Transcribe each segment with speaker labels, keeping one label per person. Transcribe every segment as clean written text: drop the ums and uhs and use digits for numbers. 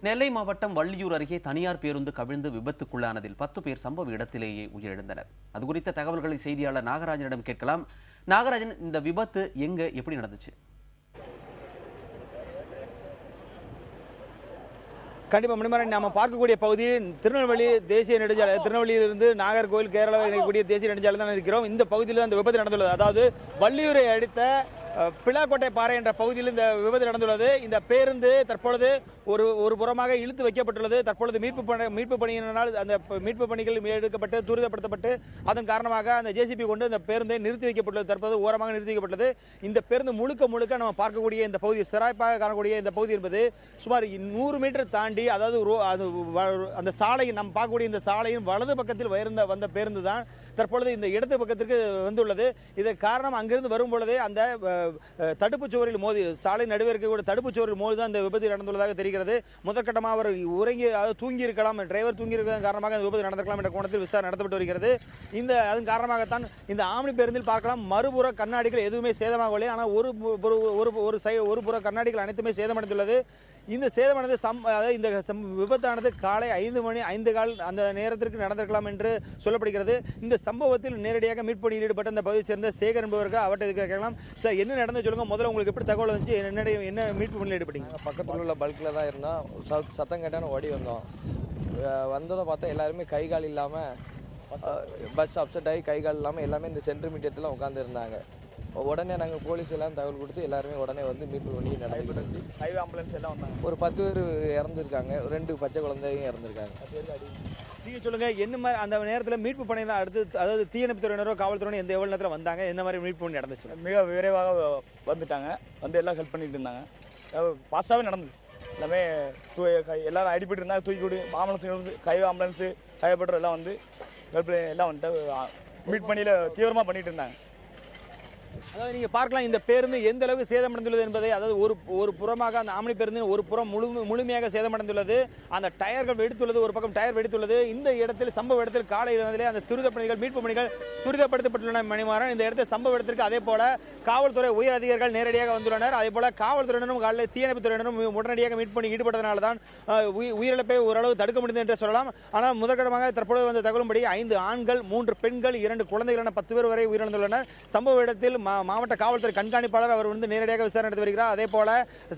Speaker 1: நெல்லை மாவட்டம் வள்ளியூர் அருகே தனியார் பேருந்து கவிழ்ந்து விபத்துக்குள்ளானதில் 10 பேர் சம்பவ இடத்திலேயே உயிரிழந்தனர். அது குறித்த தகவல்களை செய்தியாளர் நாகராஜனிடம் கேட்கலாம். நாகராஜன், இந்த விபத்து எப்படி நடந்துச்சு?
Speaker 2: கண்டிப்பாக மணிமாறன், நாம பார்க்கக்கூடிய பகுதி திருநெல்வேலி தேசிய நெடுஞ்சாலை. திருநெல்வேலியிலிருந்து நாகர்கோவில் கேரளாவில் இணைக்கக்கூடிய தேசிய நெடுஞ்சாலை தான் இருக்கிறோம். இந்த பகுதியில் அந்த விபத்து நடந்துள்ளது. அதாவது வள்ளியூரை அடுத்த பிளாக்கோட்டை பாறை என்ற பகுதியில் இந்த விபத்து நடந்துள்ளது. இந்த பேருந்து தற்பொழுது ஒரு புறமாக இழுத்து வைக்கப்பட்டுள்ளது. தற்பொழுது மீட்பு பணியினால் அந்த மீட்பு பணிகள் எடுக்கப்பட்டு துரிதப்படுத்தப்பட்டு அதன் காரணமாக அந்த ஜேசிபி கொண்டு அந்த பேருந்தை நிறுத்தி வைக்கப்பட்டுள்ளது. தற்போது ஓரமாக நிறுத்தி வைக்கப்பட்டது. இந்த பேருந்து முழுக்க நம்ம பார்க்கக்கூடிய இந்த பகுதி, சிறப்பாக காணக்கூடிய இந்த பகுதி என்பது சுமார் 100 மீட்டர் தாண்டி, அதாவது அந்த சாலை நாம் பார்க்கக்கூடிய இந்த சாலையின் வலது பக்கத்தில் வந்த பேருந்து தான் தற்பொழுது இந்த இடது பக்கத்திற்கு வந்துள்ளது. இதற்கு காரணம் அங்கிருந்து வரும் பொழுதே அந்த தடுப்பு சுவரில் மோதி, சாலை நடுவே இருக்கக்கூடிய தடுப்பு சுவரில் மோதி தான் இந்த விபத்து நடந்துள்ளதாக தெரிகிறது. முதற்கட்டமாக அவர் தூங்கி இருக்கலாம், டிரைவர் தூங்கி இருக்கிற காரணமாக இந்த விபத்து நடந்திருக்கலாம் என்ற கோணத்தில் விசாரணை நடத்தப்பட்டு வருகிறது. அதன் காரணமாகத்தான் இந்த ஆம்னி பேருந்தில் பார்க்கலாம், மறுபுற கண்ணாடிகள் எதுவுமே சேதமாகவில்லை. ஆனால் ஒரு புற கண்ணாடிகள் அனைத்துமே சேதமடைந்துள்ளது. இந்த சேதமானது இந்த விபத்தானது காலை 5:05 அந்த நேரத்திற்கு நடந்திருக்கலாம் என்று சொல்லப்படுகிறது. இந்த சம்பவத்தில் நேரடியாக மீட்பணியில் ஈடுபட்ட அந்த பகுதியை சேர்ந்த சேகர் என்பவர்கள் அவர்கிட்ட கேட்கலாம். சார், என்ன நடந்து சொல்லுங்க. முதல்ல உங்களுக்கு எப்படி தகவல் வந்துச்சு? என்ன மீட்பு பணியில் ஈடுபட்டீங்க?
Speaker 3: பக்கத்தில் உள்ள பல்கில் தான் இருந்தோம். சத்தம் கேட்டான்னு ஓடி வந்தோம். வந்ததை பார்த்தா எல்லாருமே கை கால் இல்லாமல், பஸ் அப்செட் ஆகி கை கால் இல்லாமல் எல்லாமே இந்த சென்ட்ரு மீடியத்தில் உட்காந்து இருந்தாங்க. உடனே நாங்கள் போலீஸ் எல்லாம் தகவல் கொடுத்து எல்லாருமே உடனே வந்து மீட்பு பண்ணி நடந்துச்சு.
Speaker 2: ஹைவே ஆம்புலன்ஸ் எல்லாம் வந்தாங்க.
Speaker 3: ஒரு 10 பேர் இறந்துருக்காங்க. 2 பச்சை குழந்தைங்க இறந்துருக்காங்க.
Speaker 2: நீங்கள் சொல்லுங்கள், என்ன மாதிரி அந்த நேரத்தில் மீட்பு பணியில் அடுத்து, அதாவது தீயணைப்பு துறையினரோ காவல்துறையினோ எவ்வளோ நேரத்தில் வந்தாங்க? என்ன மாதிரி மீட்பு பண்ணி நடந்துச்சு?
Speaker 4: மிக விரைவாக வந்துட்டாங்க. வந்து எல்லாம் ஹெல்ப் பண்ணிட்டு இருந்தாங்க. ஃபாஸ்ட்டாகவே நடந்துச்சு. எல்லாமே எல்லாரும் அடிபட்டு இருந்தாங்க. தூக்கி ambulance, highway ambulance, highway petrol எல்லாம் வந்து ஹெல்ப் எல்லாம் வந்துட்டு மீட் பணியில் தீவிரமாக பண்ணிட்டு இருந்தாங்க.
Speaker 2: அதாவது நீங்கள் பார்க்கலாம், இந்த பேருந்து எந்த அளவுக்கு சேதமடைந்துள்ளது என்பதை. அதாவது ஒரு புறமாக அந்த ஆம்னி பேருந்து ஒரு புறம் முழுமையாக சேதமடைந்துள்ளது. அந்த டயர்கள் வெடித்துள்ளது, ஒரு பக்கம் டயர் வெடித்துள்ளது. இந்த இடத்தில் சம்பவ இடத்தில் காலையிலே அந்த துரித பணிகள், மீட்பு பணிகள் துரிதப்படுத்தப்பட்டுள்ளன. மணிமாறன், இந்த இடத்தில் சம்பவ இடத்திற்கு அதே போல காவல்துறை உயர் அதிகாரிகள் நேரடியாக வந்துள்ளனர். அதே போல காவல்துறையினரும் காலையில் தீயணைப்பு துறையினரும் உடனடியாக மீட்பு பணி ஈடுபட்டதனால தான் உயிரிழப்பை ஓரளவு தடுக்க முடிந்தது என்று சொல்லலாம். ஆனால் முதற்கட்டமாக தற்பொழுது வந்த தகவலும்படி 5 ஆண்கள், 3 பெண்கள், 2 குழந்தைகள் என 10 பேர் வரை உயிரிழந்துள்ளனர். சம்பவ இடத்தில் மாவட்ட காவல்துறை கண்காணிப்பாளர் அவர் நேரடியாக விசாரணை நடத்தி வருகிறார். அதே போல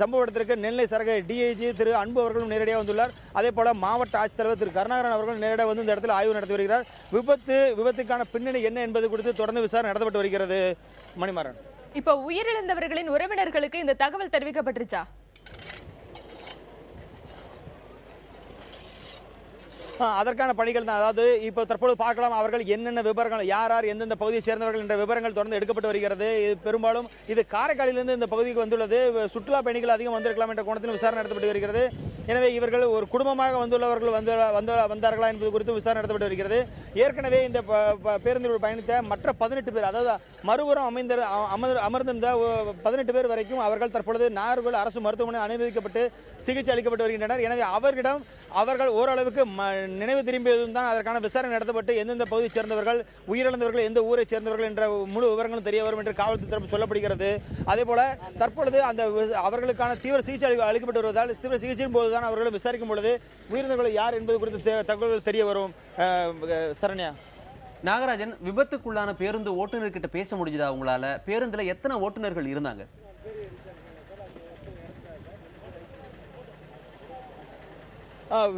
Speaker 2: சம்பவ இடத்திற்கு நெல்லை சரக டிஐஜி திரு அன்பு அவர்களும் நேரடியாக வந்துள்ளார். அதே போல மாவட்ட ஆட்சித்தலைவர் திரு கருணாகரன் அவர்கள் நேரடியாக வந்து இந்த இடத்தில் ஆய்வு நடத்தி வருகிறார். விபத்துக்கான பின்னணி என்ன என்பது குறித்து தொடர்ந்து விசாரணை நடத்தப்பட்டு வருகிறது. மணிமாறன்,
Speaker 5: இப்போ உயிரிழந்தவர்களின் உறவினர்களுக்கு இந்த தகவல் தெரிவிக்கப்பட்டுருச்சா?
Speaker 2: அதற்கான பணிகள் தான். அதாவது இப்போ தற்போது பார்க்கலாம், அவர்கள் என்னென்ன விவரங்கள், யார் எந்தெந்த பகுதியை சேர்ந்தவர்கள் என்ற விவரங்கள் தொடர்ந்து எடுக்கப்பட்டு வருகிறது. பெரும்பாலும் இது காரைக்காலிலிருந்து இந்த பகுதிக்கு வந்துள்ளது. சுற்றுலா பயணிகள் அதிகம் வந்திருக்கலாம் என்ற கோணத்தில் விசாரணை நடத்தப்பட்டு வருகிறது. எனவே இவர்கள் ஒரு குடும்பமாக வந்துள்ளவர்கள் வந்தார்களா என்பது குறித்து விசாரணை நடத்தப்பட்டு வருகிறது. ஏற்கனவே இந்த பேருந்தில் பயணித்த மற்ற 18 பேர், அதாவது மறுபுறம் அமர்ந்திருந்த 18 பேர் வரைக்கும் அவர்கள் தற்பொழுது நாகர்கோவில் அரசு மருத்துவமனை அனுமதிக்கப்பட்டு சிகிச்சை அளிக்கப்பட்டு வருகின்றனர். எனவே அவர்கள் ஓரளவுக்கு நினைவு திரும்பியதும் தான் அதற்கான விசாரணை நடத்தப்பட்டு எந்தெந்த பகுதியை சேர்ந்தவர்கள், உயிரிழந்தவர்கள் எந்த ஊரை சேர்ந்தவர்கள் என்ற முழு விவரங்களும் தெரிய வரும் என்று காவல்துறை தரப்பு சொல்லப்படுகிறது. அதே போல தற்பொழுது அந்த அவர்களுக்கான தீவிர சிகிச்சை அளிக்கப்பட்டு வருவதால் தீவிர சிகிச்சையின் போதுதான் அவர்களை விசாரிக்கும் பொழுது உயிரிழந்தவர்கள் யார் என்பது குறித்து தகவல்கள் தெரிய வரும். சரண்யா,
Speaker 1: நாகராஜன், விபத்துக்குள்ளான பேருந்து ஓட்டுநர்கிட்ட பேச முடிஞ்சதா உங்களால? பேருந்துல எத்தனை ஓட்டுநர்கள் இருந்தாங்க?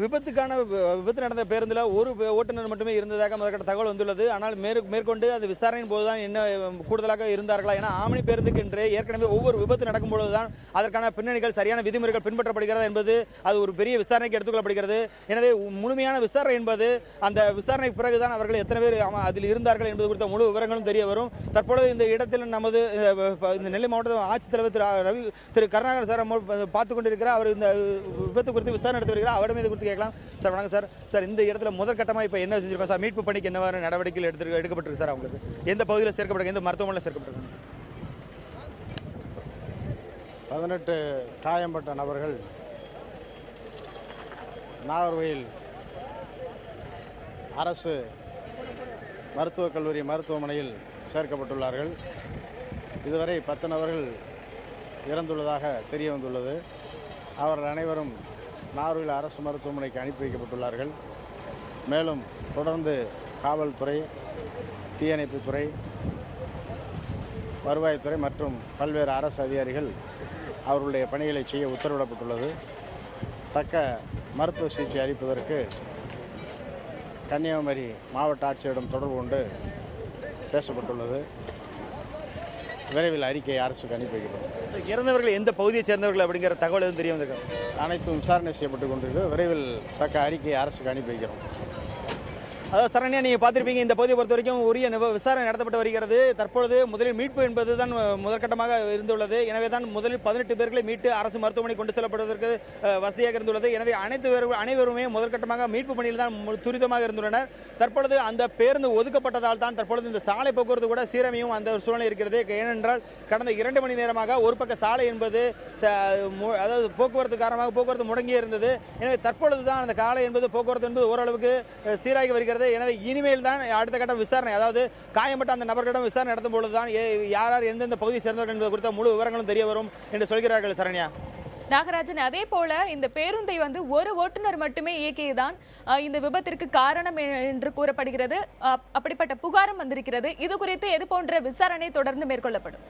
Speaker 2: விபத்து நடந்த பேருந்தில் ஒரு ஓட்டுநர் மட்டுமே இருந்ததாக முதற்கட்ட தகவல் வந்துள்ளது. ஆனால் மேற்கொண்டு அது விசாரணையின் போதுதான் என்ன கூடுதலாக இருந்தார்களா, ஏன்னா ஆம்னி பேருந்துக்கு என்று ஏற்கனவே ஒவ்வொரு விபத்து நடக்கும் பொழுதுதான் அதற்கான பின்னணிகள், சரியான விதிமுறைகள் பின்பற்றப்படுகிறது என்பது அது ஒரு பெரிய விசாரணைக்கு எடுத்துக்கொள்ளப்படுகிறது. எனவே முழுமையான விசாரணை என்பது அந்த விசாரணைக்கு பிறகுதான் அவர்கள் எத்தனை பேர் அதில் இருந்தார்கள் என்பது குறித்த முழு விவரங்களும் தெரிய வரும். தற்பொழுது இந்த இடத்தில் நமது இந்த நெல்லை மாவட்ட ஆட்சித்தலைவர் திரு கருணாகரன் சார் பார்த்துக் கொண்டிருக்கிறார். அவர் இந்த விபத்து குறித்து விசாரணை நடத்தி வருகிறார். அவரிடம் இது குறித்து கேட்கலாம். சார், வணக்கம் சார். சார், இந்த இடத்துல முதற்கட்டமாக இப்போ என்ன செஞ்சிருக்கோம் சார்? மீட்பு பணிக்கு என்ன நடவடிக்கைகள் எடுக்கப்பட்டிருக்கு சார்? அவங்களுக்கு எந்த பகுதியில் சேர்க்கப்பட்டிருக்கு, எந்த மருத்துவமனையில் சேர்க்கப்பட்டிருக்கு?
Speaker 6: 18 காயம்பட்ட நபர்கள் நாகர்கோவில் அரசு மருத்துவக் கல்லூரி மருத்துவமனையில் சேர்க்கப்பட்டுள்ளார்கள். இதுவரை 10 நபர்கள் இறந்துள்ளதாக தெரிய வந்துள்ளது. அவர்கள் அனைவரும் நாகர்கோவில் அரசு மருத்துவமனைக்கு அனுப்பி வைக்கப்பட்டுள்ளார்கள். மேலும் தொடர்ந்து காவல்துறை, தீயணைப்புத்துறை, வருவாய்த்துறை மற்றும் பல்வேறு அரசு அதிகாரிகள் அவர்களுடைய பணிகளை செய்ய உத்தரவிடப்பட்டுள்ளது. தக்க மருத்துவ சிகிச்சை அளிப்பதற்கு கன்னியாகுமரி மாவட்ட ஆட்சியரிடம் தொடர்பு கொண்டு பேசப்பட்டுள்ளது. விரைவில் அறிக்கை அரசுக்கு அனுப்பி வைக்கப்படும்.
Speaker 2: இறந்தவர்கள் எந்த பகுதியைச் சேர்ந்தவர்கள் அப்படிங்கிற தகவல் எதுவும் தெரிய வந்திருக்காங்க?
Speaker 6: அனைத்தும் விசாரணை செய்யப்பட்டு கொண்டிருக்கிறது. விரைவில் தக்க அறிக்கை அரசுக்கு அனுப்பி வைக்கிறோம்.
Speaker 2: அதாவது சரண்யா, நீங்கள் பார்த்துருப்பீங்க, இந்த பகுதியை பொறுத்த வரைக்கும் உரிய விசாரணை நடத்தப்பட்டு வருகிறது. தற்பொழுது முதலில் மீட்பு என்பது தான் முதற்கட்டமாக இருந்துள்ளது. எனவே தான் முதலில் 18 பேர்களை மீட்டு அரசு மருத்துவமனை கொண்டு செல்லப்படுவதற்கு வசதியாக இருந்துள்ளது. எனவே அனைவருமே முதற்கட்டமாக மீட்பு பணியில் தான் துரிதமாக இருந்துள்ளனர். தற்பொழுது அந்த பேருந்து ஒதுக்கப்பட்டதால் தான் தற்பொழுது இந்த சாலை போக்குவரத்து கூட சீரமையும் அந்த ஒரு சூழ்நிலை இருக்கிறது. ஏனென்றால் கடந்த 2 மணி நேரமாக ஒரு பக்க சாலை என்பது அதாவது போக்குவரத்து காரணமாக போக்குவரத்து முடங்கியே இருந்தது. எனவே தற்பொழுது தான் அந்த காலை என்பது போக்குவரத்து என்பது ஓரளவுக்கு சீராகி வருகிறது. எனவே இனிமேல் தான் அடுத்த கட்ட விசாரணை, அதாவது காயம்பட்ட அந்த நபர்களிடம் விசாரணை நடத்தும் பொழுதுதான் யார் யார் எந்தெந்த பகுதியை சேர்ந்தவர்கள் என்பது குறித்த முழு விவரங்களும் தெரிய வரும் என்று சொல்கிறார்கள். சரண்யா.
Speaker 5: நாகராஜன், அதே போல இந்த பேருந்தை ஒரு ஓட்டுநர் மட்டுமே இயக்கியதான் இந்த விபத்திற்கு காரணம் என்று கூறப்படுகிறது. அப்படிப்பட்ட புகாரும் வந்திருக்கிறது. இது குறித்து எது போன்ற விசாரணை தொடர்ந்து மேற்கொள்ளப்படும்?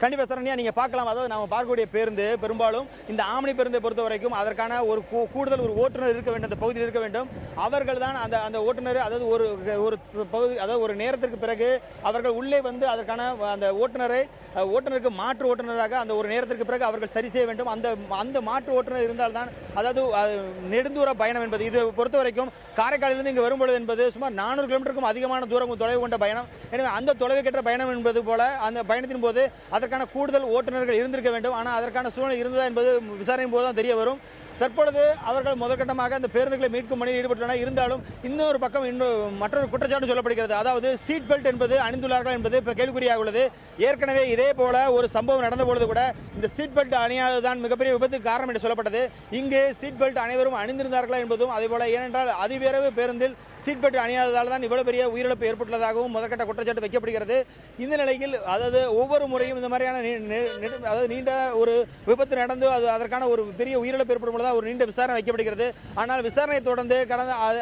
Speaker 2: கண்டிப்பாக சரண்யா, நீங்கள் பார்க்கலாம். அதாவது நம்ம பார்க்கக்கூடிய பேருந்து பெரும்பாலும் இந்த ஆம்னி பேருந்தை பொறுத்த வரைக்கும் அதற்கான ஒரு கூடுதல் ஒரு ஓட்டுநர் இருக்க வேண்டும், அந்த பகுதியில் இருக்க வேண்டும். அவர்கள் தான் அந்த ஓட்டுநர், அதாவது ஒரு பகுதி, அதாவது ஒரு நேரத்திற்கு பிறகு அவர்கள் உள்ளே வந்து அதற்கான அந்த ஓட்டுநருக்கு மாற்று ஓட்டுநராக அந்த ஒரு நேரத்திற்கு பிறகு அவர்கள் சரி செய்ய வேண்டும். அந்த மாற்று ஓட்டுநர் இருந்தால்தான், அதாவது நெடுந்தூர பயணம் என்பது இது பொறுத்த வரைக்கும் காரைக்காலிலிருந்து இங்கு வரும்பொழுது என்பது சுமார் 400 கிலோமீட்டருக்கும் அதிகமான தொலைவு கொண்ட பயணம். எனவே அந்த தொலைவுக்கேற்ற பயணம் என்பது போல அந்த பயணத்தின் போது அதற்கான கூடுதல் ஓட்டுநர்கள் இருந்திருக்க வேண்டும். ஆனால் அதற்கான சூழ்நிலை இருந்ததா என்பது விசாரணையின் போது தான் தெரிய வரும். தற்பொழுது அவர்கள் முதற்கட்டமாக அந்த பேருந்துகளை மீட்கும் பணியில் ஈடுபட்டுள்ளனர். இருந்தாலும் இன்னொரு பக்கம் மற்றொரு குற்றச்சாட்டு சொல்லப்படுகிறது. அதாவது சீட் பெல்ட் என்பது அணிந்துள்ளார்கள் என்பது இப்போ கேள்விக்குறியாக உள்ளது. ஏற்கனவே இதே போல ஒரு சம்பவம் நடந்த பொழுது கூட இந்த சீட் பெல்ட் அணியாததுதான் மிகப்பெரிய விபத்துக்கு காரணம் என்று சொல்லப்பட்டது. இங்கு சீட் பெல்ட் அனைவரும் அணிந்திருந்தார்களா என்பதும் அதேபோல, ஏனென்றால் அதிவிரைவு பேருந்தில் சீட் பெல்ட் அணியாததால் தான் இவ்வளவு பெரிய உயிரிழப்பு ஏற்பட்டுள்ளதாகவும் முதற்கட்ட குற்றச்சாட்டு வைக்கப்படுகிறது. இந்த நிலையில் அதாவது ஒவ்வொரு முறையும் இந்த மாதிரியான அதாவது நீண்ட ஒரு விபத்து நடந்து அதற்கான ஒரு பெரிய உயிரிழப்பு ஏற்படும் ஒரு நீண்ட விசாரணை வைக்கப்படுகிறது. ஆனால் விசாரணை தொடர்ந்து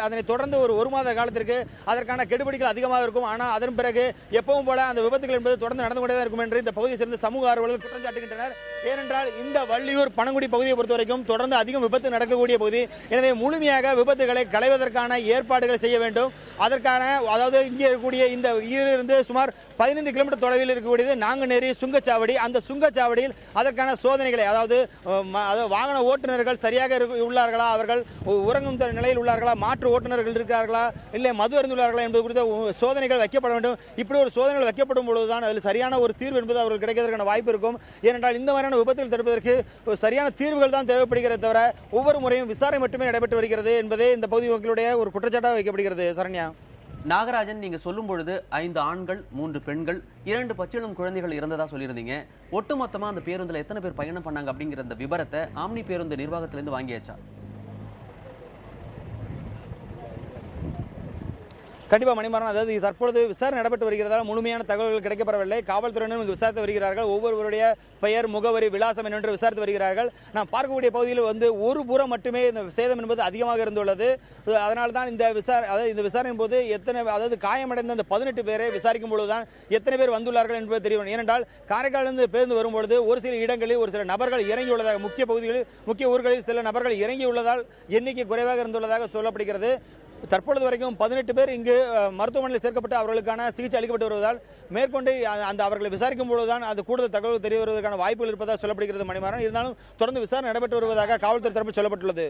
Speaker 2: அதனை தொடர்ந்து ஒரு மாத காலத்திற்கு அதற்கான கெடுபிடிகள் அதிகமாக இருக்கும். ஆனால் அதன் பிறகு எப்பவும் போல அந்த விபத்துகள் என்பது தொடர்ந்து நடந்து கொண்டே இருக்கும் என்று இந்த பகுதியை சேர்ந்த சமூக ஆர்வலர்கள் குற்றம் சாட்டுகின்றனர். ஏனென்றால் இந்த வள்ளியூர் பனங்குடி பகுதியை பொறுத்த வரைக்கும் தொடர்ந்து அதிகம் விபத்து நடக்கக்கூடிய பகுதி. எனவே முழுமையாக விபத்துகளை களைவதற்கான ஏற்பாடுகளை செய்ய வேண்டும். அதற்கான, அதாவது இங்கே இருக்கக்கூடிய இந்த இதிலிருந்து சுமார் 15 கிலோமீட்டர் தொலைவில் இருக்கக்கூடியது நாங்குநேரி சுங்கச்சாவடி. அந்த சுங்கச்சாவடியில் அதற்கான சோதனைகளை, அதாவது வாகன ஓட்டுநர்கள் சரியாக உள்ளார்களா, அவர்கள் உறங்கும் நிலையில் உள்ளார்களா, மாற்று ஓட்டுநர்கள் இருக்கிறார்களா, இல்லை மது அருந்துள்ளார்களா என்பது குறித்த சோதனைகள் வைக்கப்பட வேண்டும். இப்படி ஒரு சோதனைகள் வைக்கப்படும் பொழுதுதான் அதில் சரியான ஒரு தீர்வு என்பது அவர்கள் கிடைக்கிறதுக்கான வாய்ப்பு இருக்கும். ஏனென்றால் இந்த மாதிரியான விபத்தில் தடுப்பதற்கு சரியான தீர்வுகள் தான் தேவைப்படுகிறது தவிர ஒவ்வொரு முறையும் விசாரணை மட்டுமே நடைபெற்று வருகிறது என்பதே இந்த பகுதி மக்களுடைய ஒரு குற்றச்சாட்டாக வைக்கப்படுகிறது. சரண்யா.
Speaker 1: நாகராஜன், நீங்க சொல்லும் பொழுது 5 ஆண்கள் 3 பெண்கள் 2 பச்சிளம் குழந்தைகள் இருந்ததா சொல்லியிருந்தீங்க. ஒட்டுமொத்தமா அந்த பேருந்துல எத்தனை பேர் பயணம் பண்ணாங்க அப்படிங்கிற அந்த விவரத்தை ஆம்னி பேருந்து நிர்வாகத்திலிருந்து வாங்கியாச்சா?
Speaker 2: கண்டிப்பாக மணிமாறன், அதாவது தற்பொழுது விசாரணை நடைபெற்று வருகிறதால் முழுமையான தகவல்கள் கிடைக்கப்படவில்லை. காவல்துறையினரும் விசாரித்து வருகிறார்கள். ஒவ்வொருவருடைய பெயர், முகவரி, விலாசம் என்று விசாரித்து வருகிறார்கள். நாம் பார்க்கக்கூடிய பகுதியில் ஒரு புறம் மட்டுமே இந்த சேதம் என்பது அதிகமாக இருந்துள்ளது. அதனால தான் இந்த விசாரணையின் போது அதாவது காயமடைந்த அந்த 18 பேரை விசாரிக்கும் பொழுதுதான் எத்தனை பேர் வந்துள்ளார்கள் என்பது தெரியும். ஏனென்றால் காரைக்காலிலிருந்து பேருந்து வரும்பொழுது ஒரு சில இடங்களில் ஒரு சில நபர்கள் இறங்கியுள்ளதாக, முக்கிய ஊர்களில் சில நபர்கள் இறங்கியுள்ளதால் எண்ணிக்கை குறைவாக இருந்துள்ளதாக சொல்லப்படுகிறது. தற்பொழுது வரைக்கும் 18 பேர் இங்கு மருத்துவமனையில் சேர்க்கப்பட்டு அவர்களுக்கான சிகிச்சை அளிக்கப்பட்டு வருவதால் மேற்கொண்டு அவர்களை விசாரிக்கும் பொழுதுதான் அந்த கூடுதல் தகவல் தெரிய வருவதற்கான வாய்ப்புகள் இருப்பதாக சொல்லப்படுகிறது. மணிமாறன், இருந்தாலும் தொடர்ந்து விசாரணை நடைபெற்று வருவதாக காவல்துறை தரப்பில் சொல்லப்பட்டுள்ளது.